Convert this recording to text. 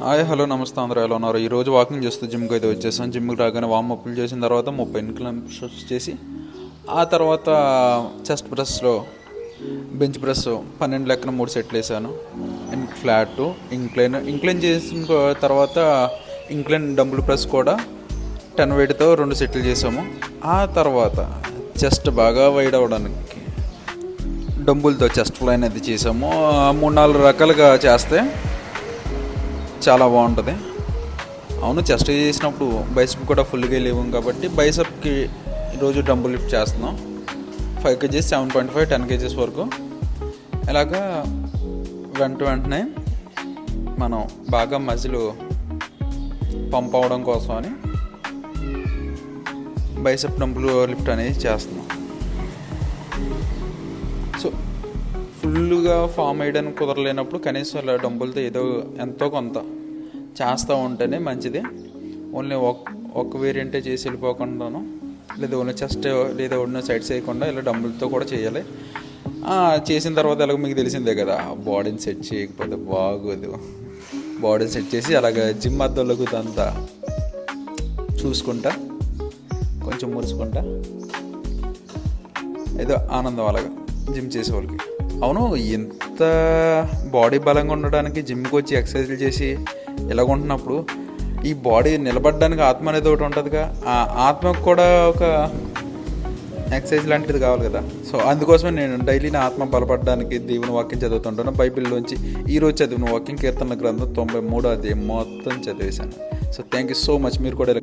Hi hello నమస్తే అందరూ ఎలా ఉన్నారు. ఈరోజు వాకింగ్ చేస్తూ జిమ్కి అయితే వచ్చేసాను. జిమ్కి రాగానే వామ్ అప్లు చేసిన తర్వాత 30 ఇంక్లైన్ చేసి ఆ తర్వాత చెస్ట్ ప్రెస్లో బెంచ్ ప్రెస్ 12 లెక్కన 3 సెట్లు వేసాను. ఫ్లాట్ ఇంక్లైన్ చేసిన తర్వాత ఇంక్లైన్ డంబుల్ ప్రెస్ కూడా 10 వెయిట్తో 2 సెట్లు చేసాము. ఆ తర్వాత చెస్ట్ బాగా వైడ్ అవ్వడానికి డంబుల్తో చెస్ట్ ఫ్లై అనేది చేసాము. 3-4 రకాలుగా చేస్తే చాలా బాగుంటుంది. అవును, చెస్ట్ చేసినప్పుడు బైసెప్ కూడా ఫుల్గా లేవు కాబట్టి బైసెప్కి ఈరోజు డంబుల్ లిఫ్ట్ చేస్తున్నాం. 5 kgs 7.5 10 kgs వరకు. ఇలాగా వెంటనే మనం బాగా మజిల్ పంప్ అవ్వడం కోసం అని బైసెప్ డంబుల్ లిఫ్ట్ అనేది చేస్తున్నాం. సో ఫుల్గా ఫామ్ వేయడానికి కుదరలేనప్పుడు కనీసం ఇలా డంబుల్తో ఏదో ఎంతో కొంత చేస్తూ ఉంటేనే మంచిది. ఓన్లీ ఒక వేరియంటే చేసి వెళ్ళిపోకుండాను, లేదా ఓన్లీ చెస్ట్ లేదా ఉన్న సైడ్స్ వేయకుండా ఇలా డంబుల్తో కూడా చేయాలి. చేసిన తర్వాత ఎలాగో మీకు తెలిసిందే కదా, బాడీని సెట్ చేయకపోతే బాగోదు. బాడీని సెట్ చేసి అలాగ జిమ్ అద్దోళ్ళకు అంతా చూసుకుంటా కొంచెం మురుచుకుంటా ఏదో ఆనందం అలాగా జిమ్ చేసే వాళ్ళకి. అవును, ఎంత బాడీ బలంగా ఉండడానికి జిమ్కి వచ్చి ఎక్సర్సైజ్లు చేసి ఇలాగుంటున్నప్పుడు ఈ బాడీ నిలబడడానికి ఆత్మ అనేది ఒకటి ఉంటుందిగా, ఆ ఆత్మకు కూడా ఒక ఎక్సర్సైజ్ లాంటిది కావాలి కదా. సో అందుకోసమే నేను డైలీ నా ఆత్మ బలపడడానికి దేవుని వాక్యం చదువుతుంటాను. బైబిల్లోంచి ఈరోజు చదివిన వాక్యం కీర్తనల గ్రంథం 93వ అధ్యాయం మొత్తం చదివేశాను. So thank you so much. మీరు కూడా